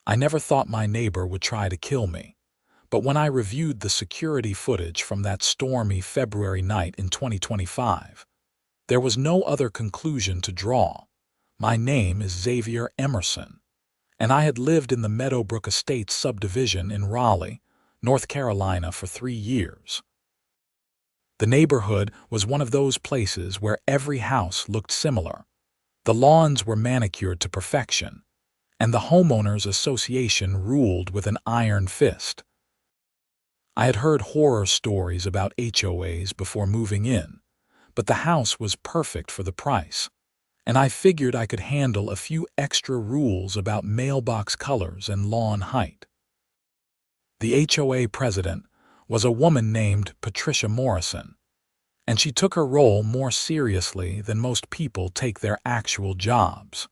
I never thought my neighbor would try to kill me. But when I reviewed the security footage from that stormy February night in 2025, there was no other conclusion to draw. My name is Xavier Emerson, and I had lived in the Meadowbrook Estates subdivision in Raleigh, North Carolina for 3 years. The neighborhood was one of those places where every house looked similar. The lawns were manicured to perfection, and the homeowners association ruled with an iron fist. I had heard horror stories about HOAs before moving in, but the house was perfect for the price, and I figured I could handle a few extra rules about mailbox colors and lawn height. The HOA president was a woman named Patricia Morrison, and she took her role more seriously than most people take their actual jobs.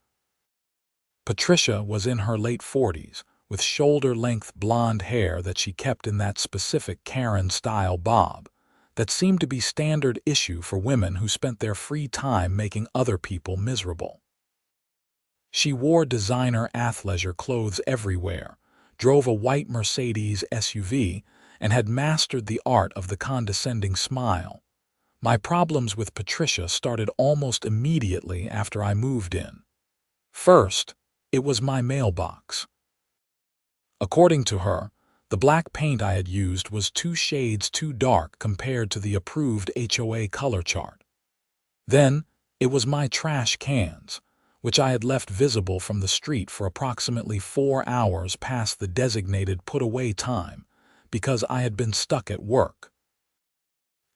Patricia was in her late 40s, with shoulder-length blonde hair that she kept in that specific Karen-style bob that seemed to be standard issue for women who spent their free time making other people miserable. She wore designer athleisure clothes everywhere, drove a white Mercedes SUV, and had mastered the art of the condescending smile. My problems with Patricia started almost immediately after I moved in. First, it was my mailbox. According to her, the black paint I had used was 2 shades too dark compared to the approved HOA color chart. Then, it was my trash cans, which I had left visible from the street for approximately 4 hours past the designated put-away time because I had been stuck at work.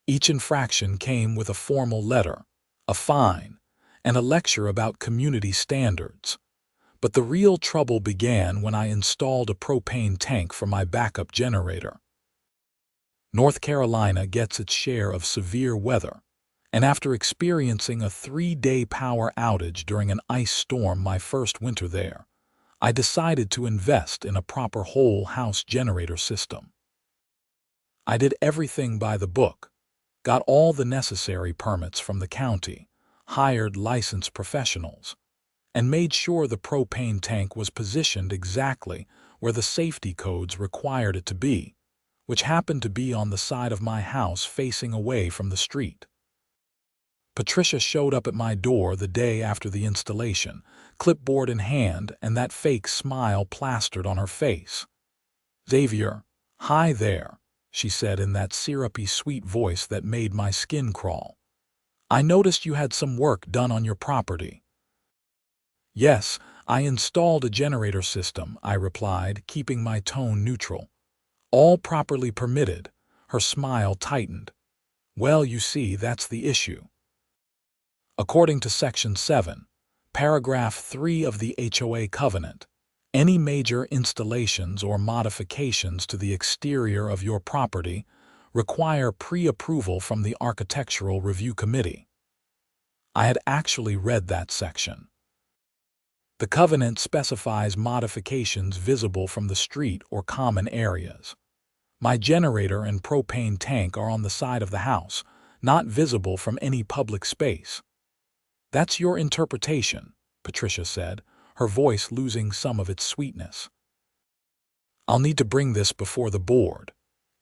Each infraction came with a formal letter, a fine, and a lecture about community standards. But the real trouble began when I installed a propane tank for my backup generator. North Carolina gets its share of severe weather, and after experiencing a 3-day power outage during an ice storm my first winter there, I decided to invest in a proper whole house generator system. I did everything by the book, got all the necessary permits from the county, hired licensed professionals, and made sure the propane tank was positioned exactly where the safety codes required it to be, which happened to be on the side of my house facing away from the street. Patricia showed up at my door the day after the installation, clipboard in hand and that fake smile plastered on her face. "Xavier, hi there," she said in that syrupy sweet voice that made my skin crawl. "I noticed you had some work done on your property." "Yes, I installed a generator system," I replied, keeping my tone neutral. "All properly permitted." Her smile tightened. "Well, you see, that's the issue. According to Section 7, Paragraph 3 of the HOA Covenant, any major installations or modifications to the exterior of your property require pre-approval from the Architectural Review Committee." I had actually read that section. The covenant specifies modifications visible from the street or common areas. My generator and propane tank are on the side of the house, not visible from any public space. "That's your interpretation," Patricia said, her voice losing some of its sweetness. "I'll need to bring this before the board.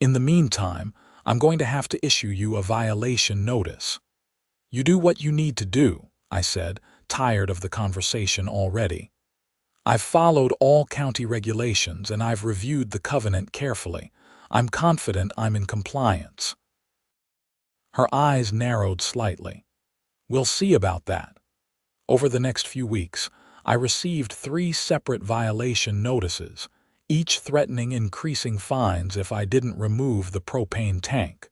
In the meantime, I'm going to have to issue you a violation notice." "You do what you need to do," I said, tired of the conversation already. "I've followed all county regulations and I've reviewed the covenant carefully. I'm confident I'm in compliance." Her eyes narrowed slightly. "We'll see about that." Over the next few weeks, I received 3 separate violation notices, each threatening increasing fines if I didn't remove the propane tank.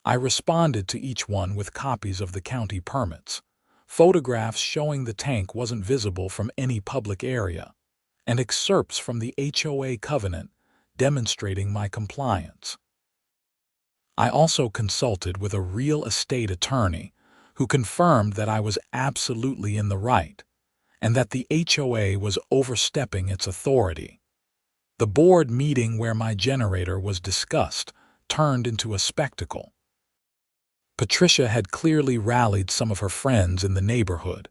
I responded to each one with copies of the county permits, photographs showing the tank wasn't visible from any public area, and excerpts from the HOA covenant demonstrating my compliance. I also consulted with a real estate attorney who confirmed that I was absolutely in the right and that the HOA was overstepping its authority. The board meeting where my generator was discussed turned into a spectacle. Patricia had clearly rallied some of her friends in the neighborhood,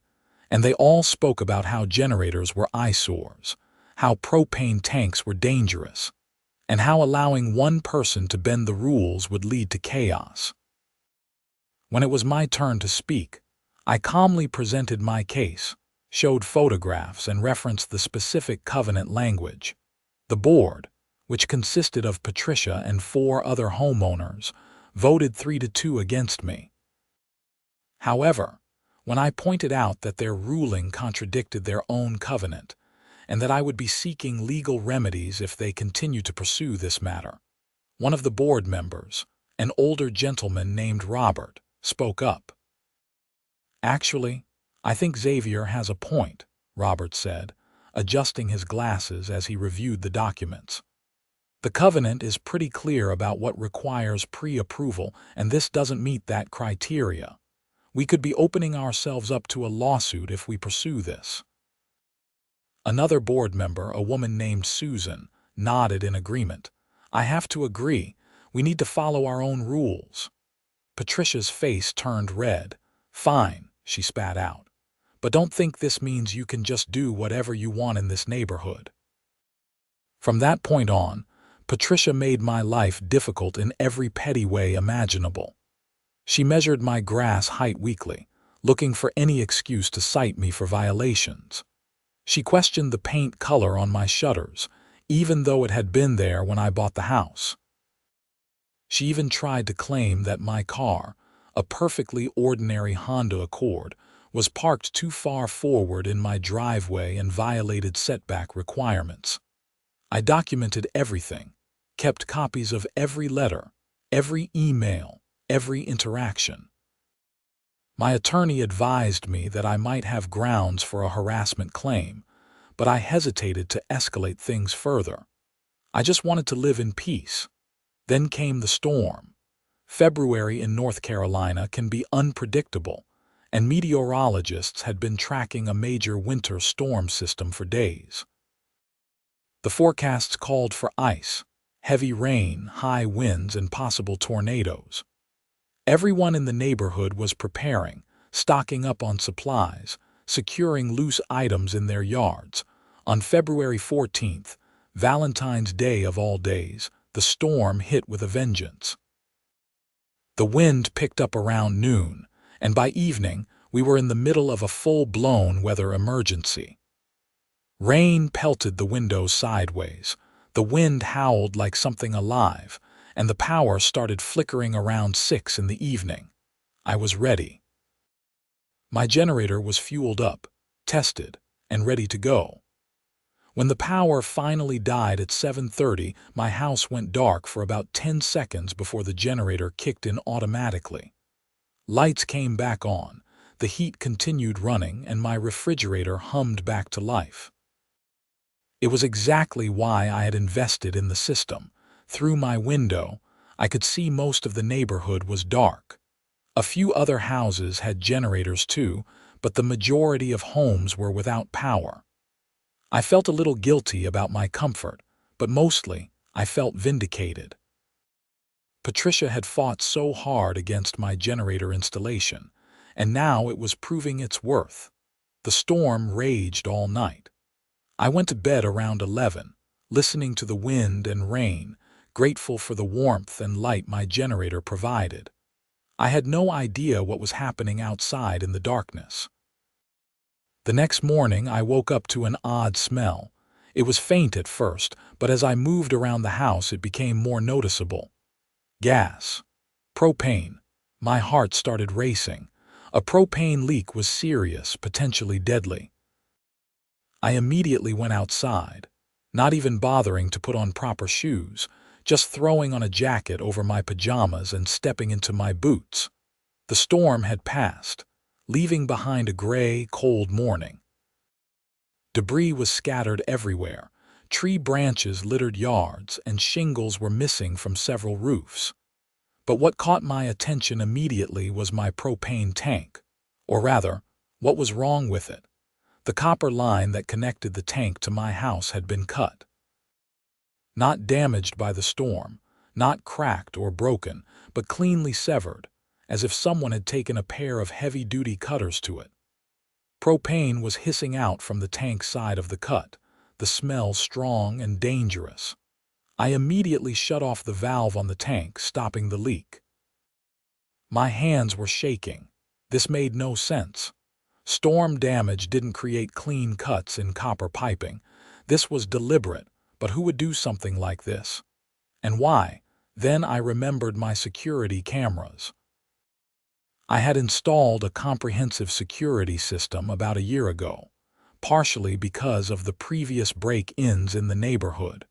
and they all spoke about how generators were eyesores, how propane tanks were dangerous, and how allowing one person to bend the rules would lead to chaos. When it was my turn to speak, I calmly presented my case, showed photographs, and referenced the specific covenant language. The board, which consisted of Patricia and 4 other homeowners, voted 3-2 against me. However, when I pointed out that their ruling contradicted their own covenant, and that I would be seeking legal remedies if they continue to pursue this matter, one of the board members, an older gentleman named Robert, spoke up. "Actually, I think Xavier has a point," Robert said, adjusting his glasses as he reviewed the documents. "The covenant is pretty clear about what requires pre-approval, and this doesn't meet that criteria. We could be opening ourselves up to a lawsuit if we pursue this." Another board member, a woman named Susan, nodded in agreement. "I have to agree. We need to follow our own rules." Patricia's face turned red. "Fine," she spat out. "But don't think this means you can just do whatever you want in this neighborhood." From that point on, Patricia made my life difficult in every petty way imaginable. She measured my grass height weekly, looking for any excuse to cite me for violations. She questioned the paint color on my shutters, even though it had been there when I bought the house. She even tried to claim that my car, a perfectly ordinary Honda Accord, was parked too far forward in my driveway and violated setback requirements. I documented everything, kept copies of every letter, every email, every interaction. My attorney advised me that I might have grounds for a harassment claim, but I hesitated to escalate things further. I just wanted to live in peace. Then came the storm. February in North Carolina can be unpredictable, and meteorologists had been tracking a major winter storm system for days. The forecasts called for ice, heavy rain, high winds, and possible tornadoes. Everyone in the neighborhood was preparing, stocking up on supplies, securing loose items in their yards. On February 14th, Valentine's Day of all days, the storm hit with a vengeance. The wind picked up around noon, and by evening, we were in the middle of a full-blown weather emergency. Rain pelted the windows sideways, the wind howled like something alive, and the power started flickering around 6 in the evening. I was ready. My generator was fueled up, tested, and ready to go. When the power finally died at 7:30, my house went dark for about 10 seconds before the generator kicked in automatically. Lights came back on, the heat continued running, and my refrigerator hummed back to life. It was exactly why I had invested in the system. Through my window, I could see most of the neighborhood was dark. A few other houses had generators too, but the majority of homes were without power. I felt a little guilty about my comfort, but mostly I felt vindicated. Patricia had fought so hard against my generator installation, and now it was proving its worth. The storm raged all night. I went to bed around 11, listening to the wind and rain, grateful for the warmth and light my generator provided. I had no idea what was happening outside in the darkness. The next morning, I woke up to an odd smell. It was faint at first, but as I moved around the house, it became more noticeable. Gas. Propane. My heart started racing. A propane leak was serious, potentially deadly. I immediately went outside, not even bothering to put on proper shoes, just throwing on a jacket over my pajamas and stepping into my boots. The storm had passed, leaving behind a gray, cold morning. Debris was scattered everywhere. Tree branches littered yards, and shingles were missing from several roofs. But what caught my attention immediately was my propane tank. Or rather, what was wrong with it. The copper line that connected the tank to my house had been cut. Not damaged by the storm, not cracked or broken, but cleanly severed, as if someone had taken a pair of heavy-duty cutters to it. Propane was hissing out from the tank side of the cut, the smell strong and dangerous. I immediately shut off the valve on the tank, stopping the leak. My hands were shaking. This made no sense. Storm damage didn't create clean cuts in copper piping. This was deliberate, but who would do something like this? And why? Then I remembered my security cameras. I had installed a comprehensive security system about a year ago, partially because of the previous break-ins in the neighborhood,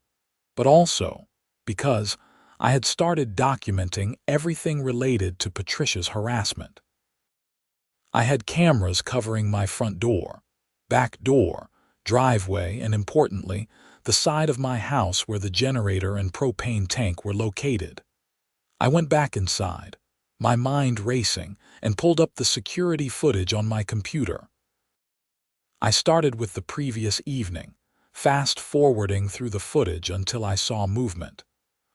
but also because I had started documenting everything related to Patricia's harassment. I had cameras covering my front door, back door, driveway, and importantly, the side of my house where the generator and propane tank were located. I went back inside, my mind racing, and pulled up the security footage on my computer. I started with the previous evening, fast-forwarding through the footage until I saw movement.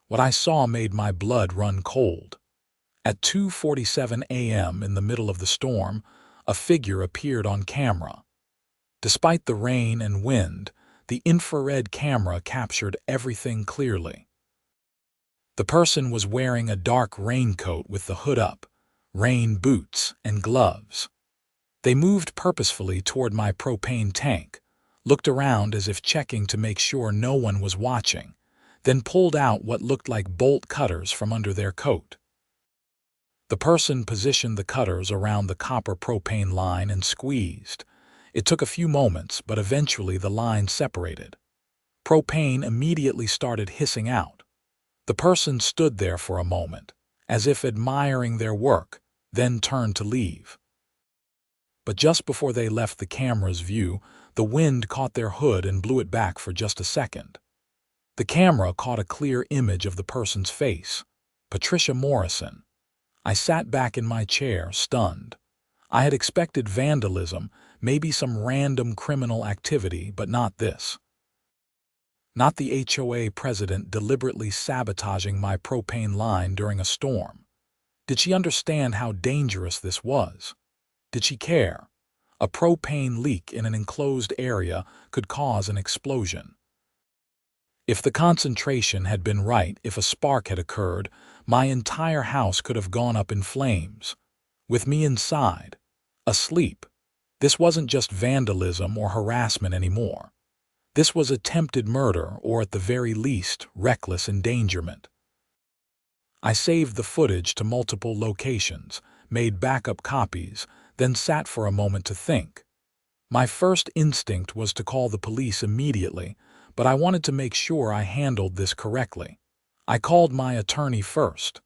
What I saw made my blood run cold. At 2:47 a.m. in the middle of the storm, a figure appeared on camera. Despite the rain and wind, the infrared camera captured everything clearly. The person was wearing a dark raincoat with the hood up, rain boots, and gloves. They moved purposefully toward my propane tank, looked around as if checking to make sure no one was watching, then pulled out what looked like bolt cutters from under their coat. The person positioned the cutters around the copper propane line and squeezed. It took a few moments, but eventually the line separated. Propane immediately started hissing out. The person stood there for a moment, as if admiring their work, then turned to leave. But just before they left the camera's view, the wind caught their hood and blew it back for just a second. The camera caught a clear image of the person's face, Patricia Morrison. I sat back in my chair, stunned. I had expected vandalism, maybe some random criminal activity, but not this. Not the HOA president deliberately sabotaging my propane line during a storm. Did she understand how dangerous this was? Did she care? A propane leak in an enclosed area could cause an explosion. If the concentration had been right, if a spark had occurred, my entire house could have gone up in flames. With me inside, asleep, this wasn't just vandalism or harassment anymore. This was attempted murder, or at the very least, reckless endangerment. I saved the footage to multiple locations, made backup copies, then sat for a moment to think. My first instinct was to call the police immediately, but I wanted to make sure I handled this correctly. I called my attorney first.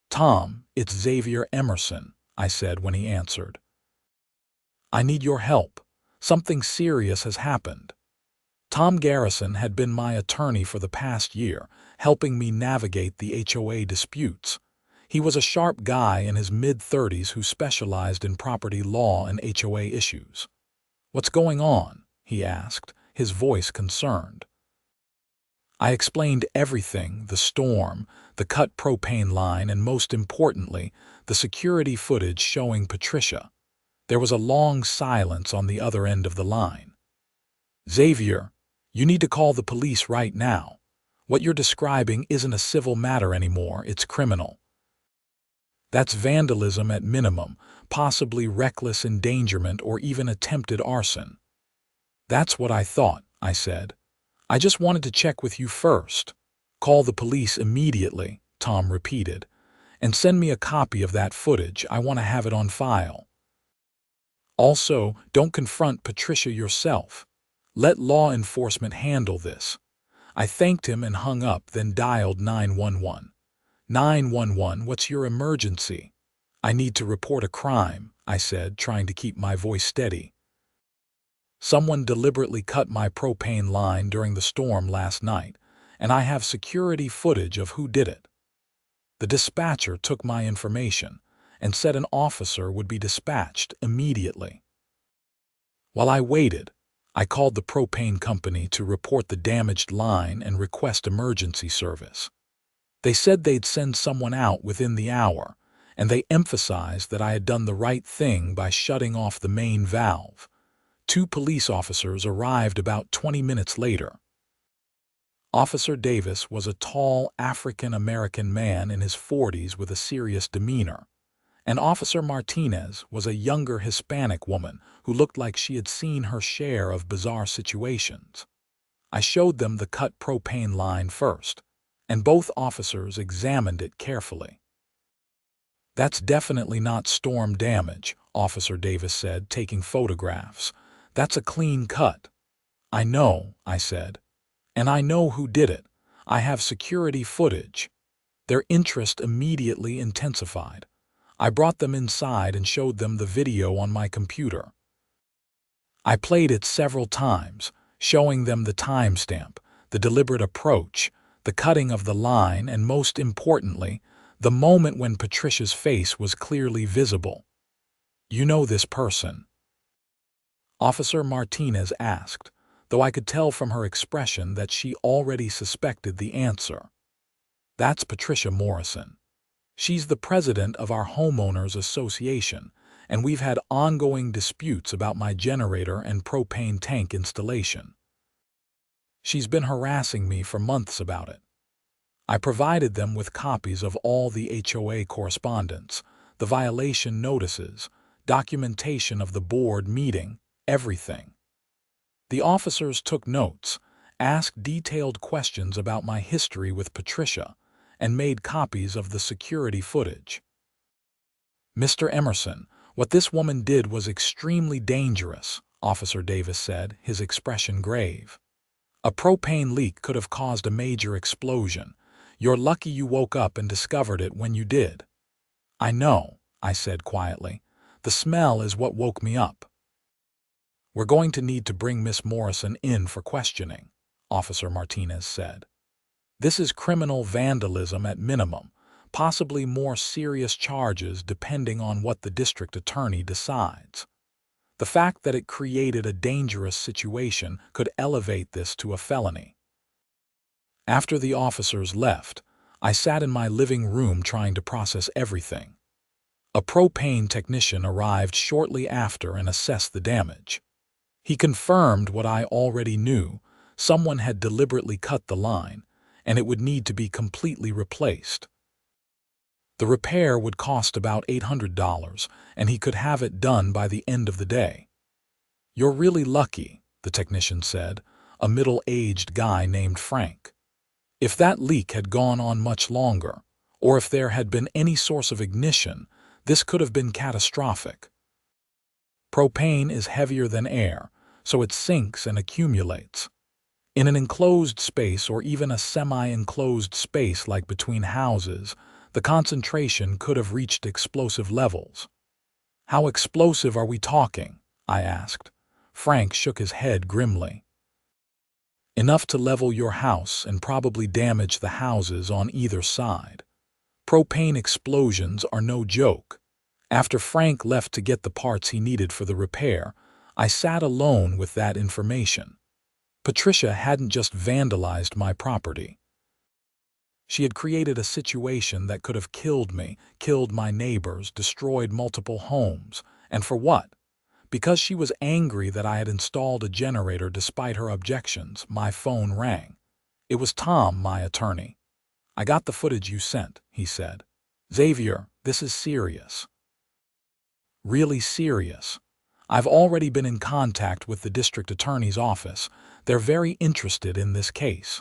"Tom, it's Xavier Emerson," I said when he answered. "I need your help. Something serious has happened." Tom Garrison had been my attorney for the past year, helping me navigate the HOA disputes. He was a sharp guy in his mid-30s who specialized in property law and HOA issues. "What's going on?" he asked, his voice concerned. I explained everything: the storm, the cut propane line, and most importantly, the security footage showing Patricia. There was a long silence on the other end of the line. "Xavier, you need to call the police right now. What you're describing isn't a civil matter anymore, it's criminal. That's vandalism at minimum, possibly reckless endangerment or even attempted arson." "That's what I thought," I said. "I just wanted to check with you first." "Call the police immediately," Tom repeated, "and send me a copy of that footage. I want to have it on file. Also, don't confront Patricia yourself. Let law enforcement handle this." I thanked him and hung up, then dialed 911. "911, what's your emergency?" "I need to report a crime," I said, trying to keep my voice steady. "Someone deliberately cut my propane line during the storm last night, and I have security footage of who did it." The dispatcher took my information and said an officer would be dispatched immediately. While I waited, I called the propane company to report the damaged line and request emergency service. They said they'd send someone out within the hour, and they emphasized that I had done the right thing by shutting off the main valve. Two police officers arrived about 20 minutes later. Officer Davis was a tall African-American man in his 40s with a serious demeanor, and Officer Martinez was a younger Hispanic woman who looked like she had seen her share of bizarre situations. I showed them the cut propane line first, and both officers examined it carefully. "That's definitely not storm damage," Officer Davis said, taking photographs. "That's a clean cut." "I know," I said. "And I know who did it. I have security footage." Their interest immediately intensified. I brought them inside and showed them the video on my computer. I played it several times, showing them the timestamp, the deliberate approach, the cutting of the line, and most importantly, the moment when Patricia's face was clearly visible. "You know this person?" Officer Martinez asked, though I could tell from her expression that she already suspected the answer. "That's Patricia Morrison. She's the president of our homeowners association, and we've had ongoing disputes about my generator and propane tank installation. She's been harassing me for months about it." I provided them with copies of all the HOA correspondence, the violation notices, documentation of the board meeting, everything. The officers took notes, asked detailed questions about my history with Patricia, and made copies of the security footage. "Mr. Emerson, what this woman did was extremely dangerous," Officer Davis said, his expression grave. "A propane leak could have caused a major explosion. You're lucky you woke up and discovered it when you did." "I know," I said quietly. "The smell is what woke me up." "We're going to need to bring Miss Morrison in for questioning," Officer Martinez said. "This is criminal vandalism at minimum, possibly more serious charges depending on what the district attorney decides. The fact that it created a dangerous situation could elevate this to a felony." After the officers left, I sat in my living room trying to process everything. A propane technician arrived shortly after and assessed the damage. He confirmed what I already knew: someone had deliberately cut the line, and it would need to be completely replaced. The repair would cost about $800, and he could have it done by the end of the day. "You're really lucky," the technician said, a middle-aged guy named Frank. "If that leak had gone on much longer, or if there had been any source of ignition, this could have been catastrophic. Propane is heavier than air, so it sinks and accumulates. In an enclosed space or even a semi-enclosed space like between houses, the concentration could have reached explosive levels." "How explosive are we talking?" I asked. Frank shook his head grimly. "Enough to level your house and probably damage the houses on either side. Propane explosions are no joke." After Frank left to get the parts he needed for the repair, I sat alone with that information. Patricia hadn't just vandalized my property. She had created a situation that could have killed me, killed my neighbors, destroyed multiple homes. And for what? Because she was angry that I had installed a generator despite her objections. My phone rang. It was Tom, my attorney. "I got the footage you sent," he said. "Xavier, this is serious." "Really serious. I've already been in contact with the district attorney's office. They're very interested in this case.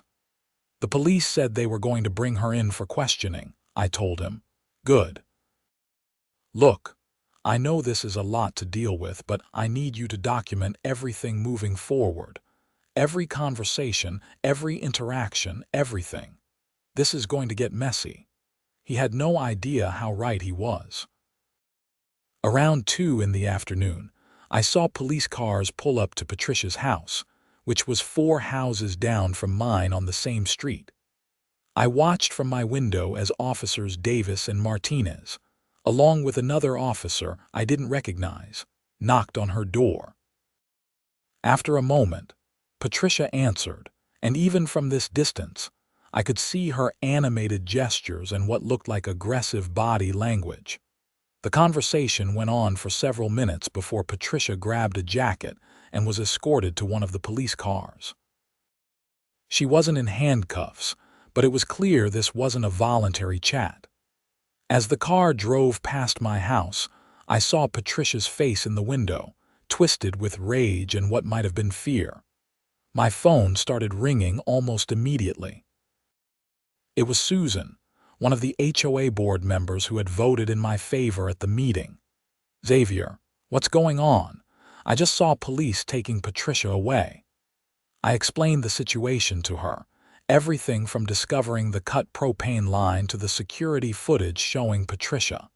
The police said they were going to bring her in for questioning," I told him. "Good. Look, I know this is a lot to deal with, but I need you to document everything moving forward. Every conversation, every interaction, everything. This is going to get messy." He had no idea how right he was. Around 2 in the afternoon, I saw police cars pull up to Patricia's house, which was 4 houses down from mine on the same street. I watched from my window as Officers Davis and Martinez, along with another officer I didn't recognize, knocked on her door. After a moment, Patricia answered, and even from this distance, I could see her animated gestures and what looked like aggressive body language. The conversation went on for several minutes before Patricia grabbed a jacket and was escorted to one of the police cars. She wasn't in handcuffs, but it was clear this wasn't a voluntary chat. As the car drove past my house, I saw Patricia's face in the window, twisted with rage and what might have been fear. My phone started ringing almost immediately. It was Susan, one of the HOA board members who had voted in my favor at the meeting. "Xavier, what's going on? I just saw police taking Patricia away." I explained the situation to her, everything from discovering the cut propane line to the security footage showing Patricia.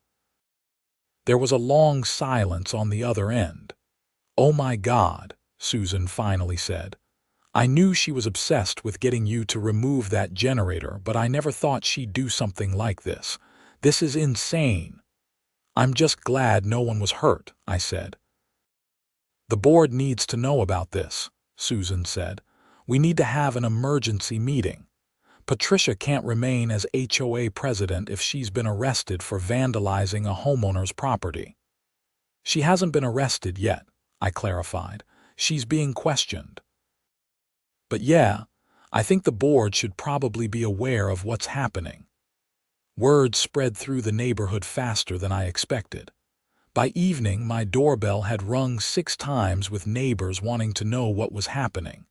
There was a long silence on the other end. "Oh my God," Susan finally said. "I knew she was obsessed with getting you to remove that generator, but I never thought she'd do something like this. This is insane." "I'm just glad no one was hurt," I said. "The board needs to know about this," Susan said. "We need to have an emergency meeting. Patricia can't remain as HOA president if she's been arrested for vandalizing a homeowner's property." "She hasn't been arrested yet," I clarified. "She's being questioned." "But yeah, I think the board should probably be aware of what's happening." Word spread through the neighborhood faster than I expected. By evening, my doorbell had rung 6 times with neighbors wanting to know what was happening.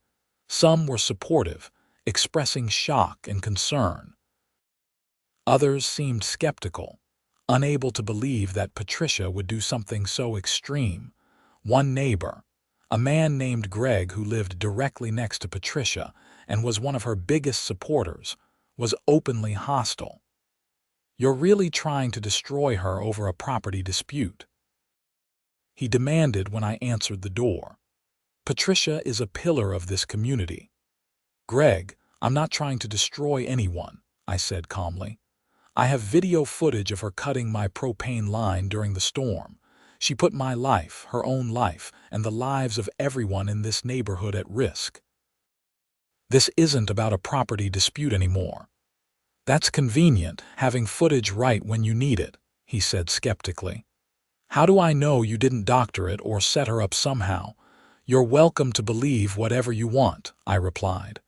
Some were supportive, expressing shock and concern. Others seemed skeptical, unable to believe that Patricia would do something so extreme. One neighbor, a man named Greg who lived directly next to Patricia and was one of her biggest supporters, was openly hostile. "You're really trying to destroy her over a property dispute," he demanded when I answered the door. "Patricia is a pillar of this community." "Greg, I'm not trying to destroy anyone," I said calmly. "I have video footage of her cutting my propane line during the storm. She put my life, her own life, and the lives of everyone in this neighborhood at risk." "This isn't about a property dispute anymore." "That's convenient, having footage right when you need it," he said skeptically. "How do I know you didn't doctor it or set her up somehow?" "You're welcome to believe whatever you want," I replied.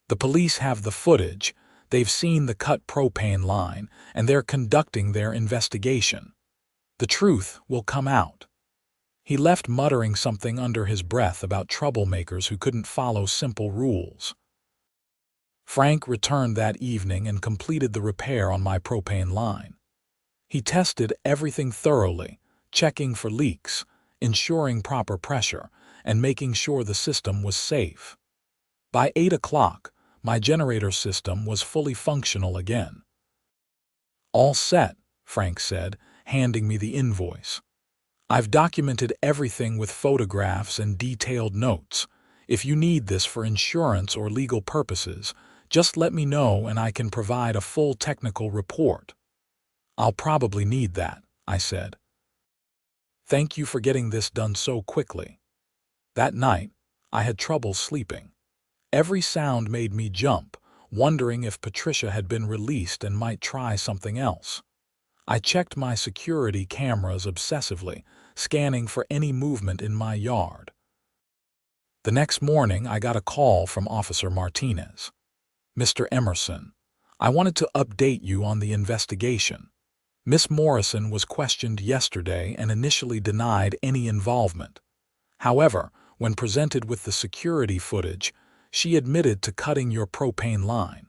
"The police have the footage, they've seen the cut propane line, and they're conducting their investigation. The truth will come out." He left muttering something under his breath about troublemakers who couldn't follow simple rules. Frank returned that evening and completed the repair on my propane line. He tested everything thoroughly, checking for leaks, ensuring proper pressure, and making sure the system was safe. By 8 o'clock, my generator system was fully functional again. "All set," Frank said, handing me the invoice. "I've documented everything with photographs and detailed notes. If you need this for insurance or legal purposes, just let me know and I can provide a full technical report." "I'll probably need that," I said. "Thank you for getting this done so quickly." That night, I had trouble sleeping. Every sound made me jump, wondering if Patricia had been released and might try something else. I checked my security cameras obsessively, scanning for any movement in my yard. The next morning, I got a call from Officer Martinez. "Mr. Emerson, I wanted to update you on the investigation. Miss Morrison was questioned yesterday and initially denied any involvement. However, when presented with the security footage, she admitted to cutting your propane line."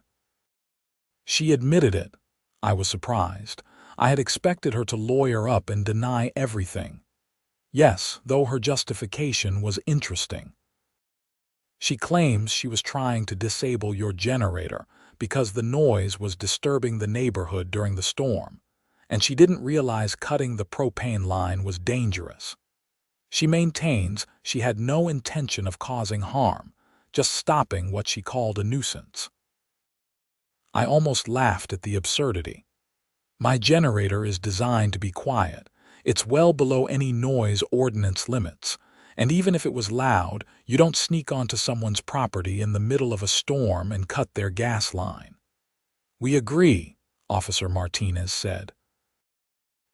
"She admitted it?" I was surprised. I had expected her to lawyer up and deny everything. "Yes, though her justification was interesting. She claims she was trying to disable your generator because the noise was disturbing the neighborhood during the storm, and she didn't realize cutting the propane line was dangerous. She maintains she had no intention of causing harm, just stopping what she called a nuisance." I almost laughed at the absurdity. My generator is designed to be quiet. It's well below any noise ordinance limits, and even if it was loud, you don't sneak onto someone's property in the middle of a storm and cut their gas line. "We agree," Officer Martinez said.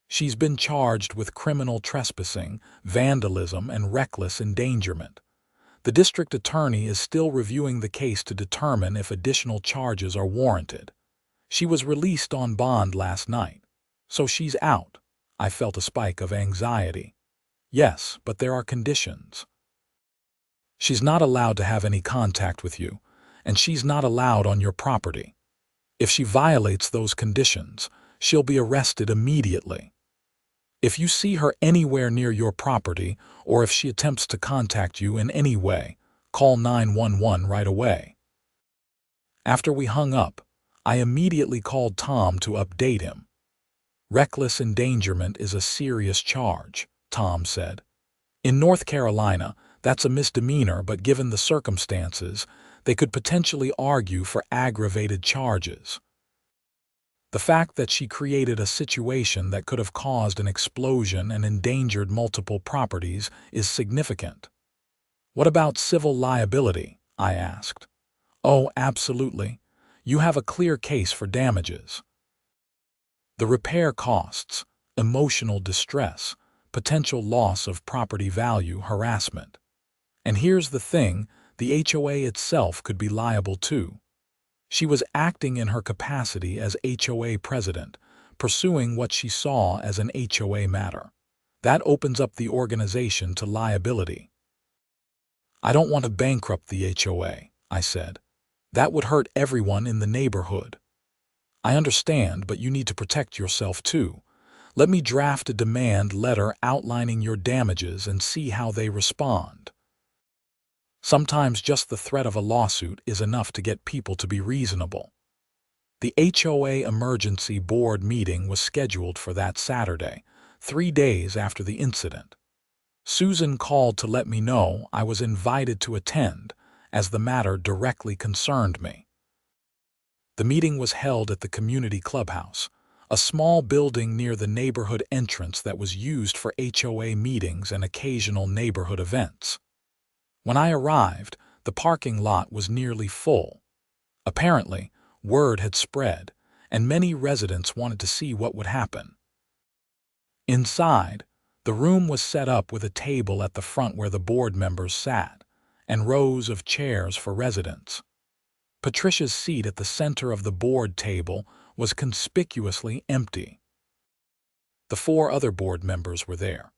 She's been charged with criminal trespassing, vandalism, and reckless endangerment. The district attorney is still reviewing the case to determine if additional charges are warranted. She was released on bond last night, so she's out. I felt a spike of anxiety. Yes, but there are conditions. She's not allowed to have any contact with you, and she's not allowed on your property. If she violates those conditions, she'll be arrested immediately. If you see her anywhere near your property, or if she attempts to contact you in any way, call 911 right away. After we hung up, I immediately called Tom to update him. Reckless endangerment is a serious charge, Tom said. In North Carolina, that's a misdemeanor, but given the circumstances, they could potentially argue for aggravated charges. The fact that she created a situation that could have caused an explosion and endangered multiple properties is significant. What about civil liability? I asked. Oh, absolutely. You have a clear case for damages. The repair costs, emotional distress, potential loss of property value, harassment. And here's the thing, the HOA itself could be liable too. She was acting in her capacity as HOA president, pursuing what she saw as an HOA matter. That opens up the organization to liability. I don't want to bankrupt the HOA, I said. That would hurt everyone in the neighborhood. I understand, but you need to protect yourself too. Let me draft a demand letter outlining your damages and see how they respond. Sometimes just the threat of a lawsuit is enough to get people to be reasonable. The HOA emergency board meeting was scheduled for that Saturday, 3 days after the incident. Susan called to let me know I was invited to attend, as the matter directly concerned me. The meeting was held at the community clubhouse, a small building near the neighborhood entrance that was used for HOA meetings and occasional neighborhood events. When I arrived, the parking lot was nearly full. Apparently, word had spread, and many residents wanted to see what would happen. Inside, the room was set up with a table at the front where the board members sat, and rows of chairs for residents. Patricia's seat at the center of the board table was conspicuously empty. The 4 other board members were there.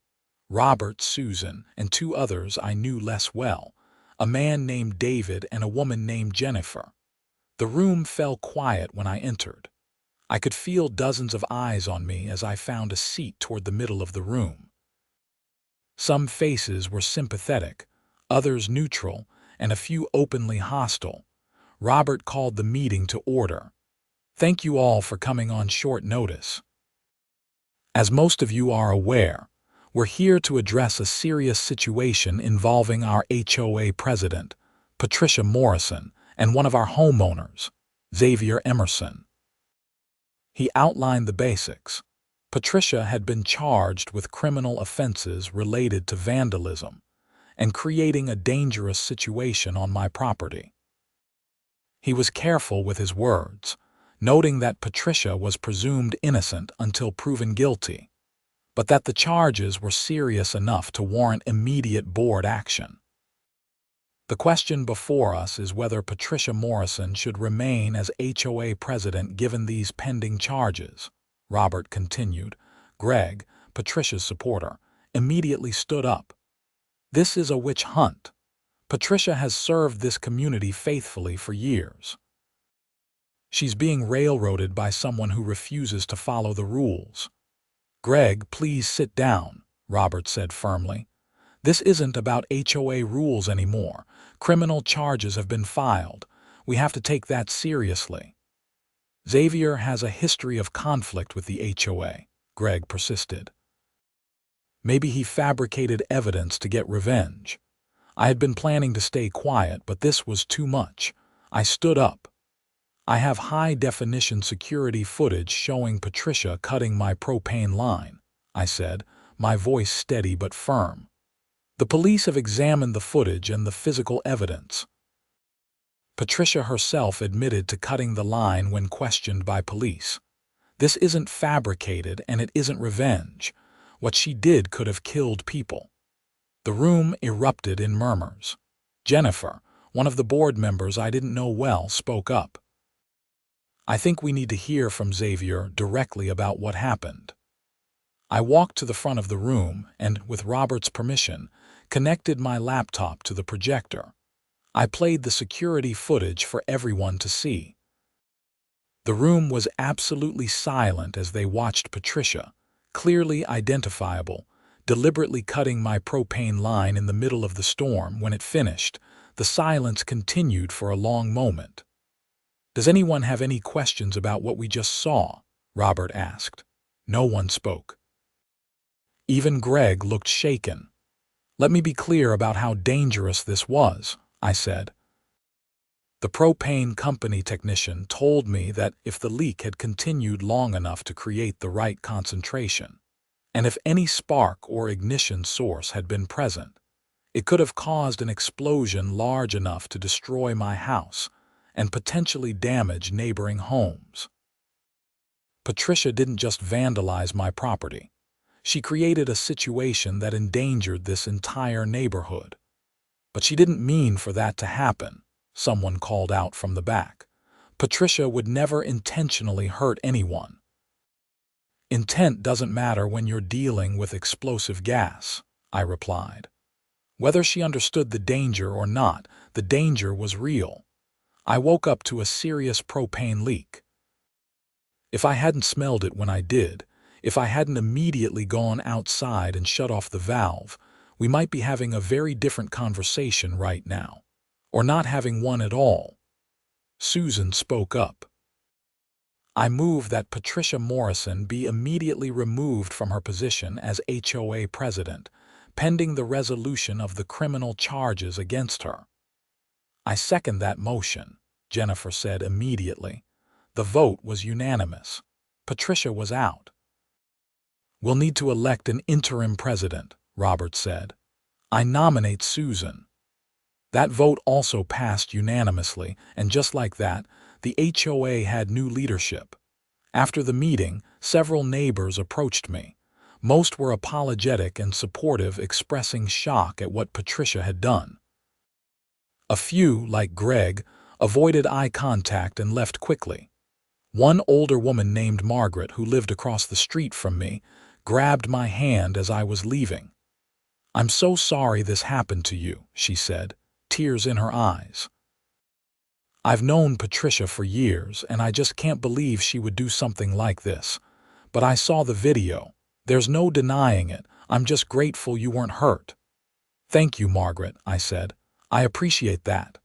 Robert, Susan, and 2 others I knew less well, a man named David and a woman named Jennifer. The room fell quiet when I entered. I could feel dozens of eyes on me as I found a seat toward the middle of the room. Some faces were sympathetic, others neutral, and a few openly hostile. Robert called the meeting to order. Thank you all for coming on short notice. As most of you are aware, we're here to address a serious situation involving our HOA president, Patricia Morrison, and one of our homeowners, Xavier Emerson. He outlined the basics. Patricia had been charged with criminal offenses related to vandalism and creating a dangerous situation on my property. He was careful with his words, noting that Patricia was presumed innocent until proven guilty, but that the charges were serious enough to warrant immediate board action. The question before us is whether Patricia Morrison should remain as HOA president given these pending charges. Robert continued. Greg, Patricia's supporter, immediately stood up. This is a witch hunt. Patricia has served this community faithfully for years. She's being railroaded by someone who refuses to follow the rules. Greg, please sit down, Robert said firmly. This isn't about HOA rules anymore. Criminal charges have been filed. We have to take that seriously. Xavier has a history of conflict with the HOA, Greg persisted. Maybe he fabricated evidence to get revenge. I had been planning to stay quiet, but this was too much. I stood up. I have high-definition security footage showing Patricia cutting my propane line, I said, my voice steady but firm. The police have examined the footage and the physical evidence. Patricia herself admitted to cutting the line when questioned by police. This isn't fabricated and it isn't revenge. What she did could have killed people. The room erupted in murmurs. Jennifer, one of the board members I didn't know well, spoke up. I think we need to hear from Xavier directly about what happened. I walked to the front of the room and, with Robert's permission, connected my laptop to the projector. I played the security footage for everyone to see. The room was absolutely silent as they watched Patricia, clearly identifiable, deliberately cutting my propane line in the middle of the storm. When it finished, the silence continued for a long moment. "Does anyone have any questions about what we just saw?" Robert asked. No one spoke. Even Greg looked shaken. "Let me be clear about how dangerous this was," I said. The propane company technician told me that if the leak had continued long enough to create the right concentration, and if any spark or ignition source had been present, it could have caused an explosion large enough to destroy my house and potentially damage neighboring homes. Patricia didn't just vandalize my property. She created a situation that endangered this entire neighborhood. "But she didn't mean for that to happen," someone called out from the back. "Patricia would never intentionally hurt anyone." "Intent doesn't matter when you're dealing with explosive gas," I replied. Whether she understood the danger or not, the danger was real. I woke up to a serious propane leak. If I hadn't smelled it when I did, if I hadn't immediately gone outside and shut off the valve, we might be having a very different conversation right now. Or not having one at all. Susan spoke up. "I move that Patricia Morrison be immediately removed from her position as HOA president, pending the resolution of the criminal charges against her." "I second that motion," Jennifer said immediately. The vote was unanimous. Patricia was out. "We'll need to elect an interim president," Robert said. "I nominate Susan." That vote also passed unanimously, and just like that, the HOA had new leadership. After the meeting, several neighbors approached me. Most were apologetic and supportive, expressing shock at what Patricia had done. A few, like Greg, avoided eye contact and left quickly. One older woman named Margaret, who lived across the street from me, grabbed my hand as I was leaving. "I'm so sorry this happened to you," she said, tears in her eyes. "I've known Patricia for years, and I just can't believe she would do something like this. But I saw the video. There's no denying it. I'm just grateful you weren't hurt." "Thank you, Margaret," I said. "I appreciate that."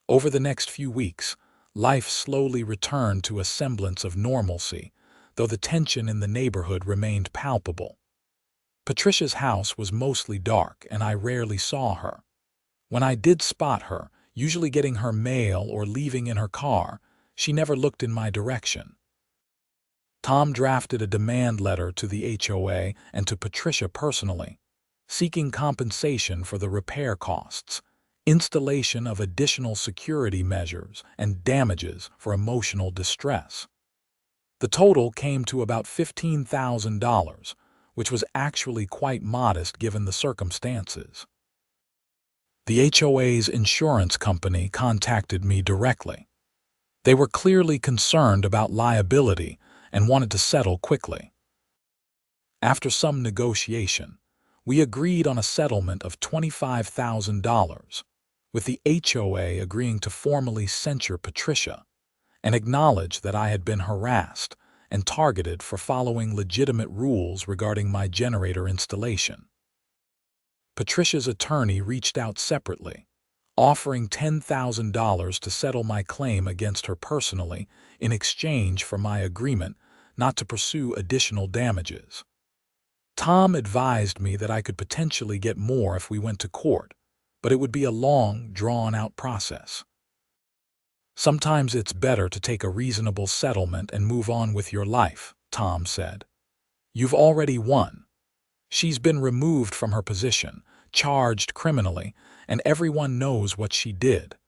Over the next few weeks, life slowly returned to a semblance of normalcy, though the tension in the neighborhood remained palpable. Patricia's house was mostly dark, and I rarely saw her. When I did spot her, usually getting her mail or leaving in her car, she never looked in my direction. Tom drafted a demand letter to the HOA and to Patricia personally, seeking compensation for the repair costs, installation of additional security measures, and damages for emotional distress. The total came to about $15,000, which was actually quite modest given the circumstances. The HOA's insurance company contacted me directly. They were clearly concerned about liability and wanted to settle quickly. After some negotiation, we agreed on a settlement of $25,000, with the HOA agreeing to formally censure Patricia and acknowledge that I had been harassed and targeted for following legitimate rules regarding my generator installation. Patricia's attorney reached out separately, offering $10,000 to settle my claim against her personally in exchange for my agreement not to pursue additional damages. Tom advised me that I could potentially get more if we went to court, but it would be a long, drawn-out process. "Sometimes it's better to take a reasonable settlement and move on with your life," Tom said. "You've already won. She's been removed from her position, charged criminally, and everyone knows what she did."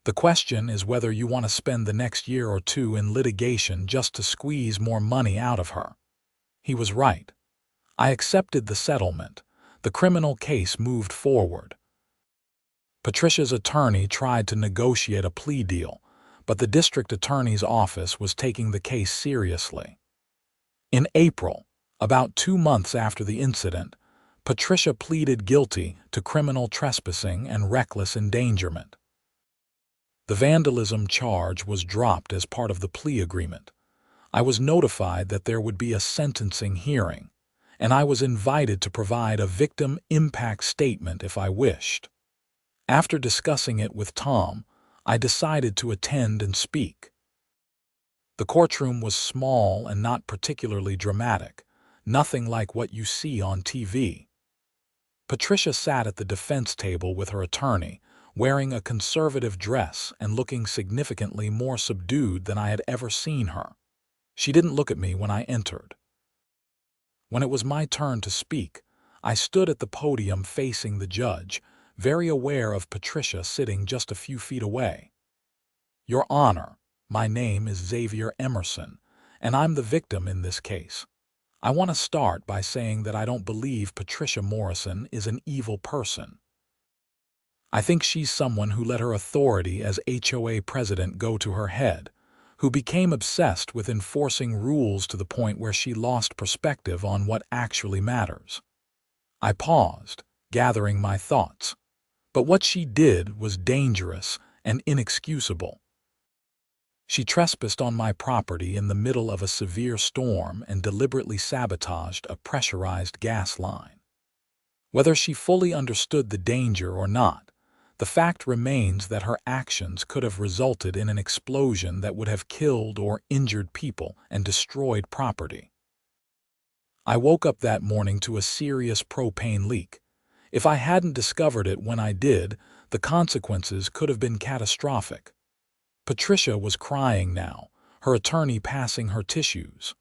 The question is whether you want to spend the next year or two in litigation just to squeeze more money out of her." He was right. I accepted the settlement. The criminal case moved forward. Patricia's attorney tried to negotiate a plea deal, but the district attorney's office was taking the case seriously. In April, about 2 months after the incident, Patricia pleaded guilty to criminal trespassing and reckless endangerment. The vandalism charge was dropped as part of the plea agreement. I was notified that there would be a sentencing hearing, and I was invited to provide a victim impact statement if I wished. After discussing it with Tom, I decided to attend and speak. The courtroom was small and not particularly dramatic, nothing like what you see on TV. Patricia sat at the defense table with her attorney, wearing a conservative dress and looking significantly more subdued than I had ever seen her. She didn't look at me when I entered. When it was my turn to speak, I stood at the podium facing the judge, very aware of Patricia sitting just a few feet away. "Your Honor, my name is Xavier Emerson, and I'm the victim in this case. I want to start by saying that I don't believe Patricia Morrison is an evil person. I think she's someone who let her authority as HOA president go to her head, who became obsessed with enforcing rules to the point where she lost perspective on what actually matters." I paused, gathering my thoughts. But what she did was dangerous and inexcusable. She trespassed on my property in the middle of a severe storm and deliberately sabotaged a pressurized gas line. Whether she fully understood the danger or not, the fact remains that her actions could have resulted in an explosion that would have killed or injured people and destroyed property. I woke up that morning to a serious propane leak. If I hadn't discovered it when I did, the consequences could have been catastrophic. Patricia was crying now, her attorney passing her tissues.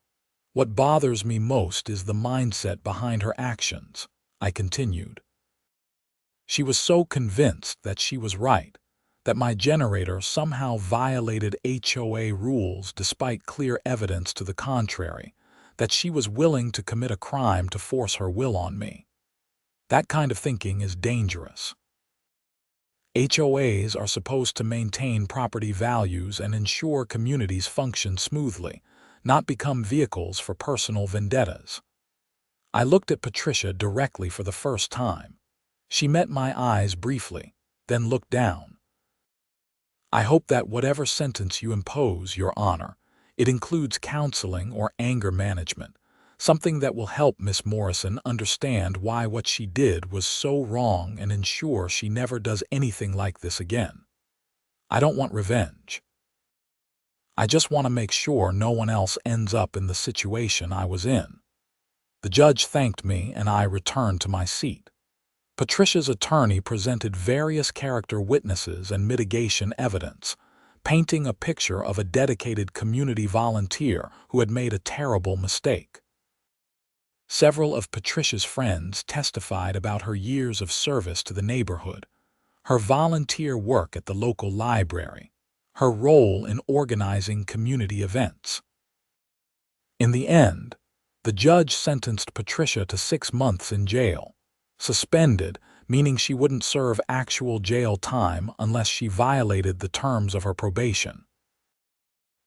"What bothers me most is the mindset behind her actions," I continued. She was so convinced that she was right, that my generator somehow violated HOA rules despite clear evidence to the contrary, that she was willing to commit a crime to force her will on me. That kind of thinking is dangerous. HOAs are supposed to maintain property values and ensure communities function smoothly, not become vehicles for personal vendettas. I looked at Patricia directly for the first time. She met my eyes briefly, then looked down. "I hope that whatever sentence you impose, Your Honor, it includes counseling or anger management, something that will help Miss Morrison understand why what she did was so wrong and ensure she never does anything like this again. I don't want revenge. I just want to make sure no one else ends up in the situation I was in." The judge thanked me and I returned to my seat. Patricia's attorney presented various character witnesses and mitigation evidence, painting a picture of a dedicated community volunteer who had made a terrible mistake. Several of Patricia's friends testified about her years of service to the neighborhood, her volunteer work at the local library, her role in organizing community events. In the end, the judge sentenced Patricia to 6 months in jail, suspended, meaning she wouldn't serve actual jail time unless she violated the terms of her probation.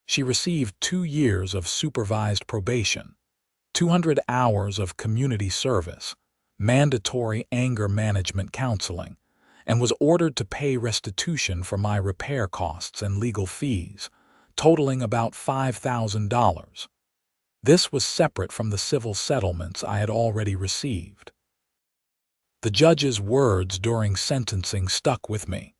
She received 2 years of supervised probation, 200 hours of community service, mandatory anger management counseling, and was ordered to pay restitution for my repair costs and legal fees, totaling about $5,000. This was separate from the civil settlements I had already received. The judge's words during sentencing stuck with me.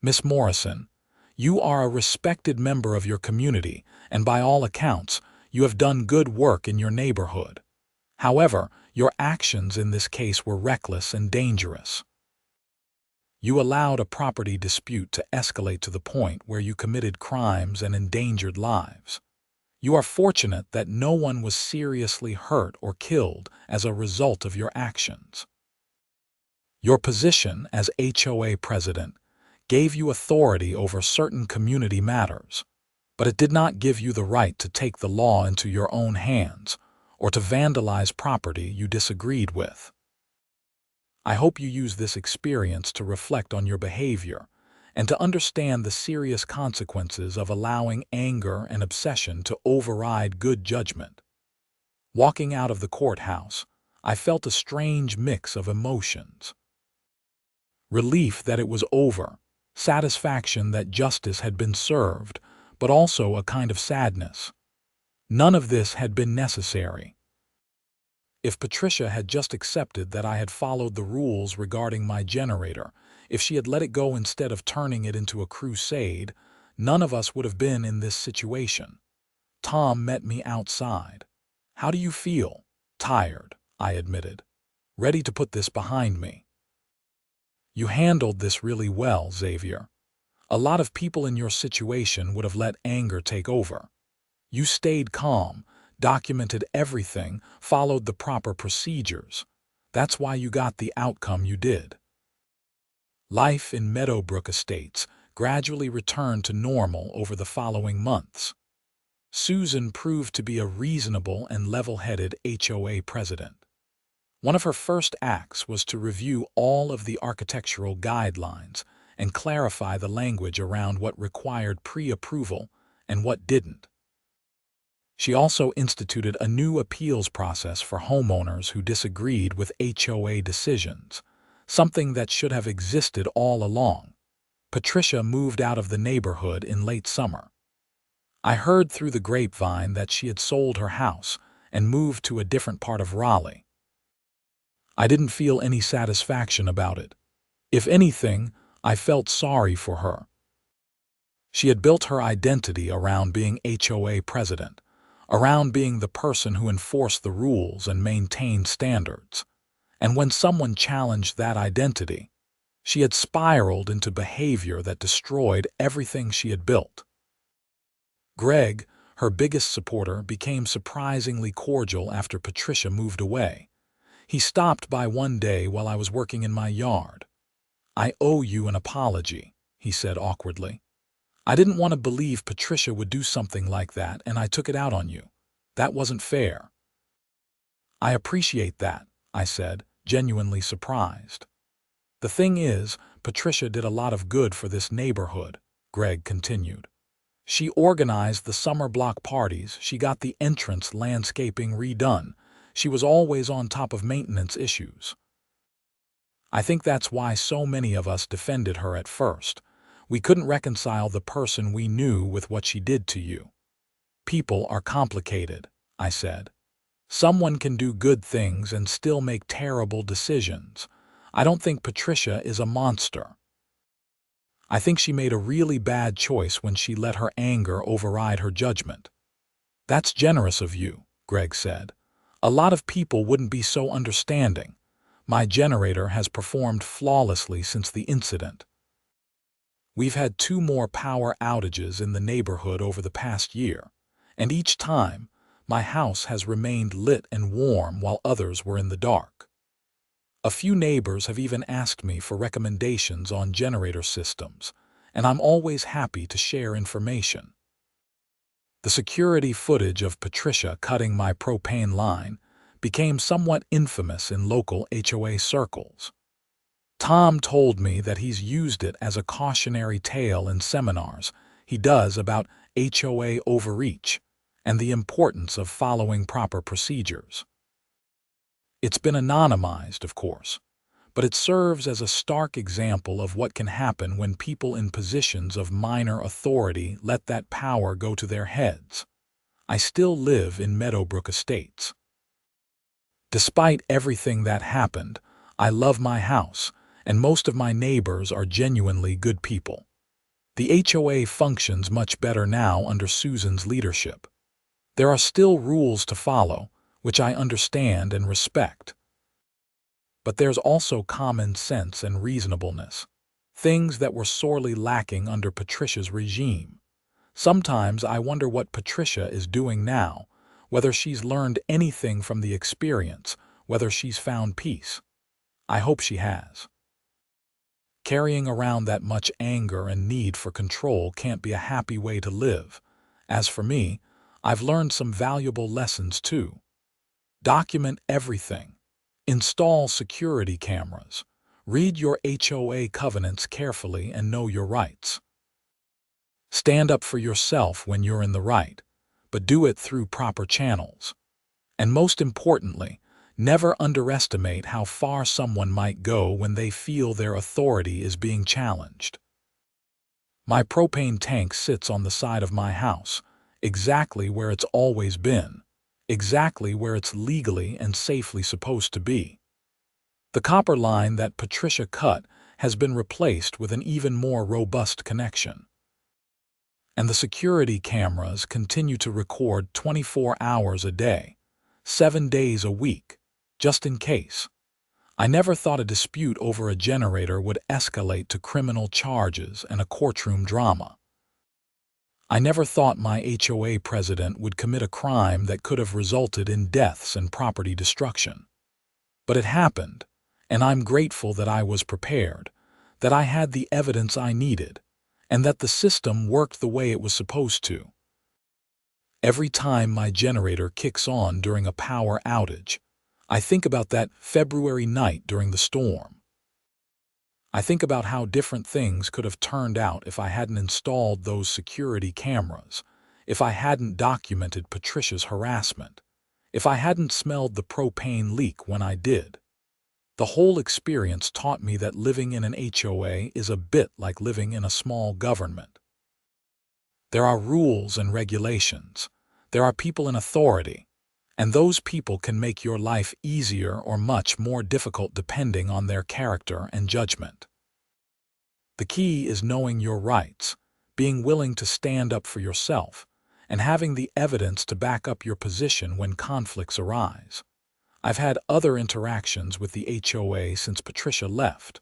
"Miss Morrison, you are a respected member of your community, and by all accounts, you have done good work in your neighborhood. However, your actions in this case were reckless and dangerous. You allowed a property dispute to escalate to the point where you committed crimes and endangered lives. You are fortunate that no one was seriously hurt or killed as a result of your actions. Your position as HOA president gave you authority over certain community matters, but it did not give you the right to take the law into your own hands or to vandalize property you disagreed with. I hope you use this experience to reflect on your behavior and to understand the serious consequences of allowing anger and obsession to override good judgment. Walking out of the courthouse, I felt a strange mix of emotions. Relief that it was over, satisfaction that justice had been served, but also a kind of sadness. None of this had been necessary. If Patricia had just accepted that I had followed the rules regarding my generator, if she had let it go instead of turning it into a crusade, none of us would have been in this situation. Tom met me outside. "How do you feel?" "Tired," I admitted. "Ready to put this behind me." "You handled this really well, Xavier. A lot of people in your situation would have let anger take over. You stayed calm, documented everything, followed the proper procedures. That's why you got the outcome you did." Life in Meadowbrook Estates gradually returned to normal over the following months. Susan proved to be a reasonable and level-headed HOA president. One of her first acts was to review all of the architectural guidelines and clarify the language around what required pre-approval and what didn't. She also instituted a new appeals process for homeowners who disagreed with HOA decisions, something that should have existed all along. Patricia moved out of the neighborhood in late summer. I heard through the grapevine that she had sold her house and moved to a different part of Raleigh. I didn't feel any satisfaction about it. If anything, I felt sorry for her. She had built her identity around being HOA president, around being the person who enforced the rules and maintained standards. And when someone challenged that identity, she had spiraled into behavior that destroyed everything she had built. Greg, her biggest supporter, became surprisingly cordial after Patricia moved away. He stopped by one day while I was working in my yard. "I owe you an apology," he said awkwardly. "I didn't want to believe Patricia would do something like that, and I took it out on you. That wasn't fair." "I appreciate that," I said, genuinely surprised. "The thing is, Patricia did a lot of good for this neighborhood," Greg continued. "She organized the summer block parties, she got the entrance landscaping redone, she was always on top of maintenance issues. I think that's why so many of us defended her at first. We couldn't reconcile the person we knew with what she did to you." "People are complicated," I said. "Someone can do good things and still make terrible decisions. I don't think Patricia is a monster. I think she made a really bad choice when she let her anger override her judgment." "That's generous of you," Greg said. "A lot of people wouldn't be so understanding. My generator has performed flawlessly since the incident. We've had 2 more power outages in the neighborhood over the past year, and each time, my house has remained lit and warm while others were in the dark. A few neighbors have even asked me for recommendations on generator systems, and I'm always happy to share information." The security footage of Patricia cutting my propane line became somewhat infamous in local HOA circles. Tom told me that he's used it as a cautionary tale in seminars he does about HOA overreach and the importance of following proper procedures. It's been anonymized, of course, but it serves as a stark example of what can happen when people in positions of minor authority let that power go to their heads. I still live in Meadowbrook Estates. Despite everything that happened, I love my house, and most of my neighbors are genuinely good people. The HOA functions much better now under Susan's leadership. There are still rules to follow, which I understand and respect. But there's also common sense and reasonableness, things that were sorely lacking under Patricia's regime. Sometimes I wonder what Patricia is doing now, whether she's learned anything from the experience, whether she's found peace. I hope she has. Carrying around that much anger and need for control can't be a happy way to live. As for me, I've learned some valuable lessons too. Document everything. Install security cameras. Read your HOA covenants carefully and know your rights. Stand up for yourself when you're in the right, but do it through proper channels. And most importantly, never underestimate how far someone might go when they feel their authority is being challenged. My propane tank sits on the side of my house, exactly where it's always been, exactly where it's legally and safely supposed to be. The copper line that Patricia cut has been replaced with an even more robust connection. And the security cameras continue to record 24 hours a day, 7 days a week, just in case. I never thought a dispute over a generator would escalate to criminal charges and a courtroom drama. I never thought my HOA president would commit a crime that could have resulted in deaths and property destruction. But it happened, and I'm grateful that I was prepared, that I had the evidence I needed, and that the system worked the way it was supposed to. Every time my generator kicks on during a power outage, I think about that February night during the storm. I think about how different things could have turned out if I hadn't installed those security cameras, if I hadn't documented Patricia's harassment, if I hadn't smelled the propane leak when I did. The whole experience taught me that living in an HOA is a bit like living in a small government. There are rules and regulations. There are people in authority, and those people can make your life easier or much more difficult depending on their character and judgment. The key is knowing your rights, being willing to stand up for yourself, and having the evidence to back up your position when conflicts arise. I've had other interactions with the HOA since Patricia left,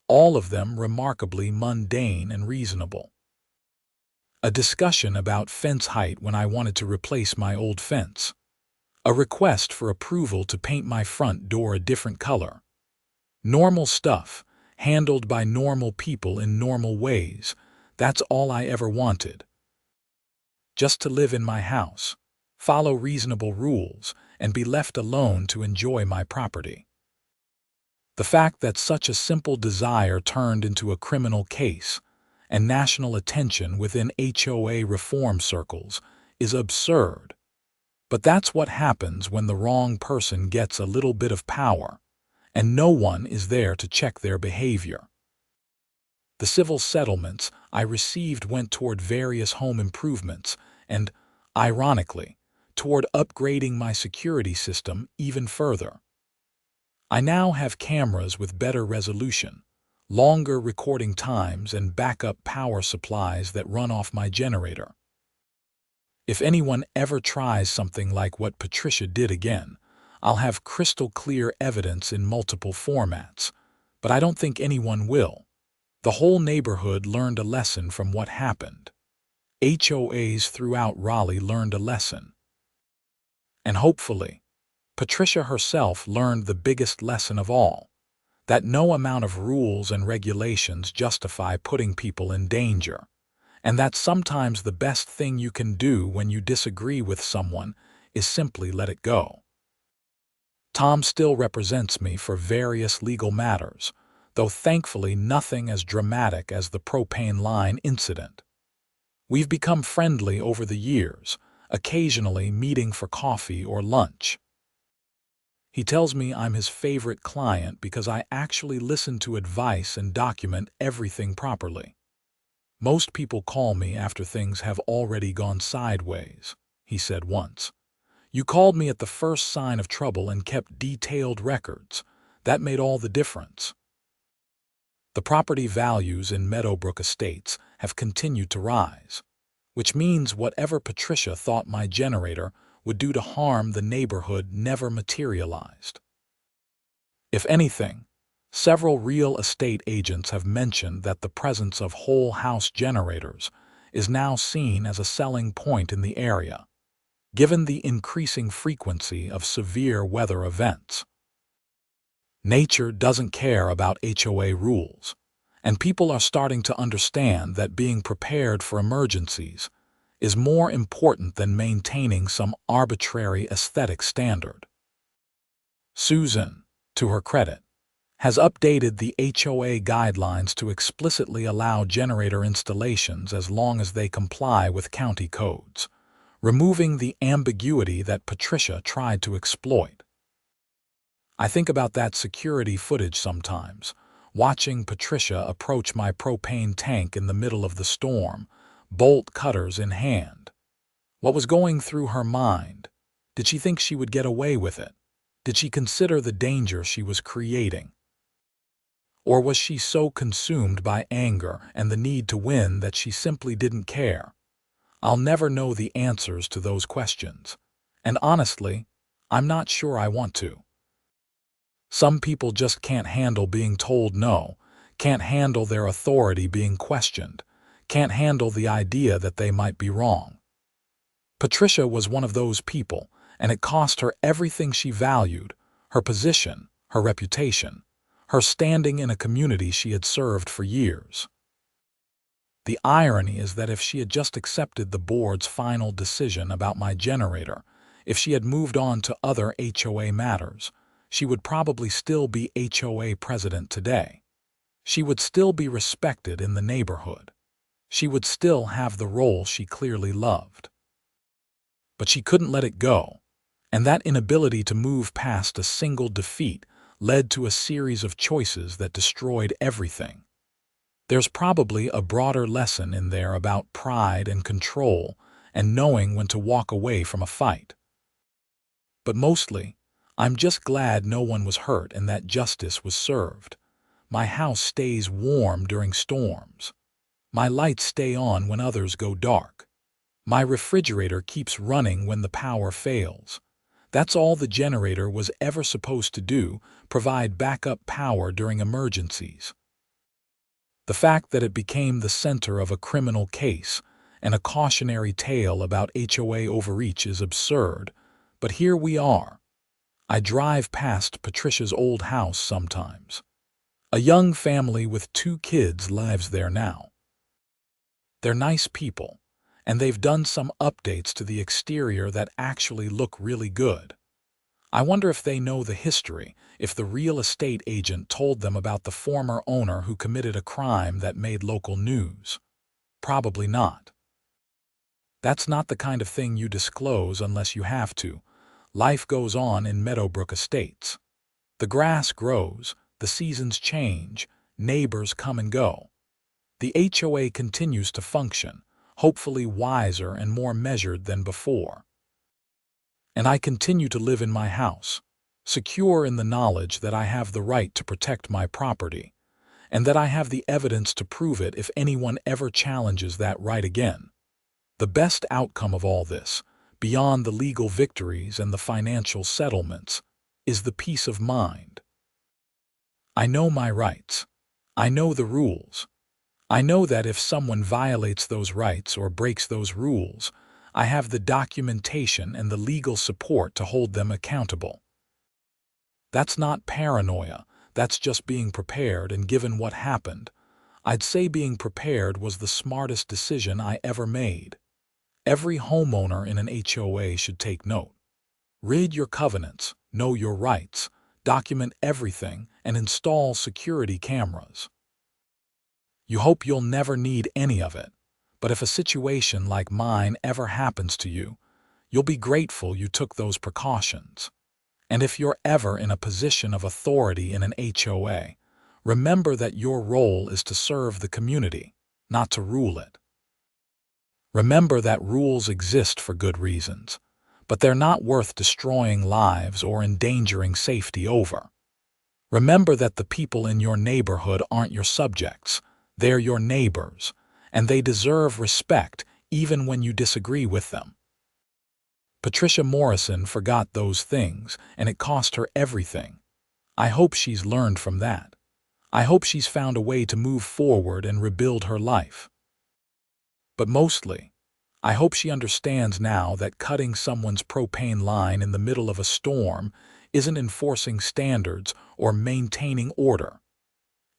all of them remarkably mundane and reasonable. A discussion about fence height when I wanted to replace my old fence. A request for approval to paint my front door a different color. Normal stuff, handled by normal people in normal ways. That's all I ever wanted. Just to live in my house, follow reasonable rules, and be left alone to enjoy my property. The fact that such a simple desire turned into a criminal case and national attention within HOA reform circles is absurd. But that's what happens when the wrong person gets a little bit of power, and no one is there to check their behavior. The civil settlements I received went toward various home improvements and, ironically, toward upgrading my security system even further. I now have cameras with better resolution, longer recording times, and backup power supplies that run off my generator. If anyone ever tries something like what Patricia did again, I'll have crystal clear evidence in multiple formats, but I don't think anyone will. The whole neighborhood learned a lesson from what happened. HOAs throughout Raleigh learned a lesson. And hopefully, Patricia herself learned the biggest lesson of all, that no amount of rules and regulations justify putting people in danger, and that sometimes the best thing you can do when you disagree with someone is simply let it go. Tom still represents me for various legal matters, though thankfully nothing as dramatic as the propane line incident. We've become friendly over the years, occasionally meeting for coffee or lunch. He tells me I'm his favorite client because I actually listen to advice and document everything properly. Most people call me after things have already gone sideways, he said once. You called me at the first sign of trouble and kept detailed records. That made all the difference. The property values in Meadowbrook Estates have continued to rise, which means whatever Patricia thought my generator would do to harm the neighborhood never materialized. If anything, several real estate agents have mentioned that the presence of whole house generators is now seen as a selling point in the area, given the increasing frequency of severe weather events. Nature doesn't care about HOA rules, And people are starting to understand that being prepared for emergencies is more important than maintaining some arbitrary aesthetic standard. Susan, to her credit, has updated the HOA guidelines to explicitly allow generator installations as long as they comply with county codes, removing the ambiguity that Patricia tried to exploit. I think about that security footage sometimes, watching Patricia approach my propane tank in the middle of the storm, bolt cutters in hand. What was going through her mind? Did she think she would get away with it? Did she consider the danger she was creating? Or was she so consumed by anger and the need to win that she simply didn't care? I'll never know the answers to those questions. And honestly, I'm not sure I want to. Some people just can't handle being told no, can't handle their authority being questioned, can't handle the idea that they might be wrong. Patricia was one of those people, and it cost her everything she valued, her position, her reputation, her standing in a community she had served for years. The irony is that if she had just accepted the board's final decision about my generator, if she had moved on to other HOA matters, she would probably still be HOA president today. She would still be respected in the neighborhood. She would still have the role she clearly loved. But she couldn't let it go, and that inability to move past a single defeat led to a series of choices that destroyed everything. There's probably a broader lesson in there about pride and control and knowing when to walk away from a fight. But mostly, I'm just glad no one was hurt and that justice was served. My house stays warm during storms. My lights stay on when others go dark. My refrigerator keeps running when the power fails. That's all the generator was ever supposed to do, provide backup power during emergencies. The fact that it became the center of a criminal case and a cautionary tale about HOA overreach is absurd, but here we are. I drive past Patricia's old house sometimes. A young family with 2 kids lives there now. They're nice people, and they've done some updates to the exterior that actually look really good. I wonder if they know the history, if the real estate agent told them about the former owner who committed a crime that made local news. Probably not. That's not the kind of thing you disclose unless you have to. Life goes on in Meadowbrook Estates. The grass grows, the seasons change, neighbors come and go. The HOA continues to function, hopefully wiser and more measured than before. And I continue to live in my house, secure in the knowledge that I have the right to protect my property, and that I have the evidence to prove it if anyone ever challenges that right again. The best outcome of all this, beyond the legal victories and the financial settlements, is the peace of mind. I know my rights. I know the rules. I know that if someone violates those rights or breaks those rules, I have the documentation and the legal support to hold them accountable. That's not paranoia, that's just being prepared, and given what happened, I'd say being prepared was the smartest decision I ever made. Every homeowner in an HOA should take note. Read your covenants, know your rights, document everything, and install security cameras. You hope you'll never need any of it, but if a situation like mine ever happens to you, you'll be grateful you took those precautions. And if you're ever in a position of authority in an HOA, remember that your role is to serve the community, not to rule it. Remember that rules exist for good reasons, but they're not worth destroying lives or endangering safety over. Remember that the people in your neighborhood aren't your subjects, they're your neighbors, and they deserve respect even when you disagree with them. Patricia Morrison forgot those things, and it cost her everything. I hope she's learned from that. I hope she's found a way to move forward and rebuild her life. But mostly, I hope she understands now that cutting someone's propane line in the middle of a storm isn't enforcing standards or maintaining order.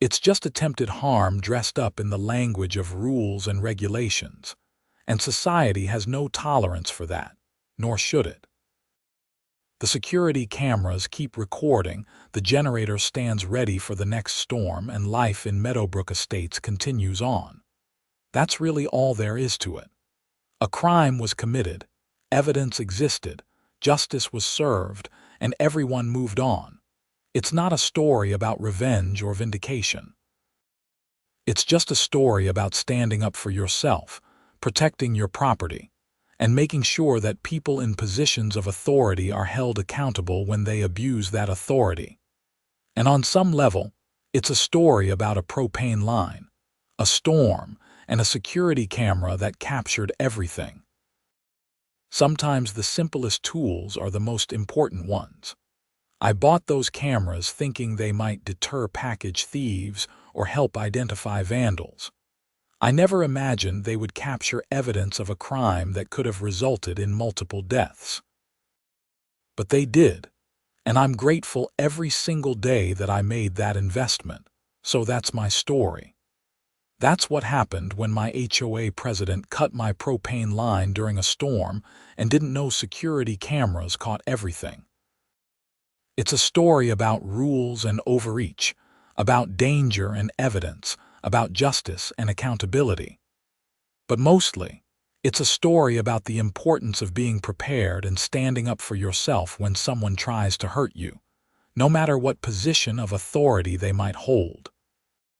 It's just attempted harm dressed up in the language of rules and regulations, and society has no tolerance for that, nor should it. The security cameras keep recording, the generator stands ready for the next storm, and life in Meadowbrook Estates continues on. That's really all there is to it. A crime was committed, evidence existed, justice was served, and everyone moved on. It's not a story about revenge or vindication. It's just a story about standing up for yourself, protecting your property, and making sure that people in positions of authority are held accountable when they abuse that authority. And on some level, it's a story about a propane line, a storm, and a security camera that captured everything. Sometimes the simplest tools are the most important ones. I bought those cameras thinking they might deter package thieves or help identify vandals. I never imagined they would capture evidence of a crime that could have resulted in multiple deaths. But they did, and I'm grateful every single day that I made that investment. So that's my story. That's what happened when my HOA president cut my propane line during a storm and didn't know security cameras caught everything. It's a story about rules and overreach, about danger and evidence, about justice and accountability. But mostly, it's a story about the importance of being prepared and standing up for yourself when someone tries to hurt you, no matter what position of authority they might hold.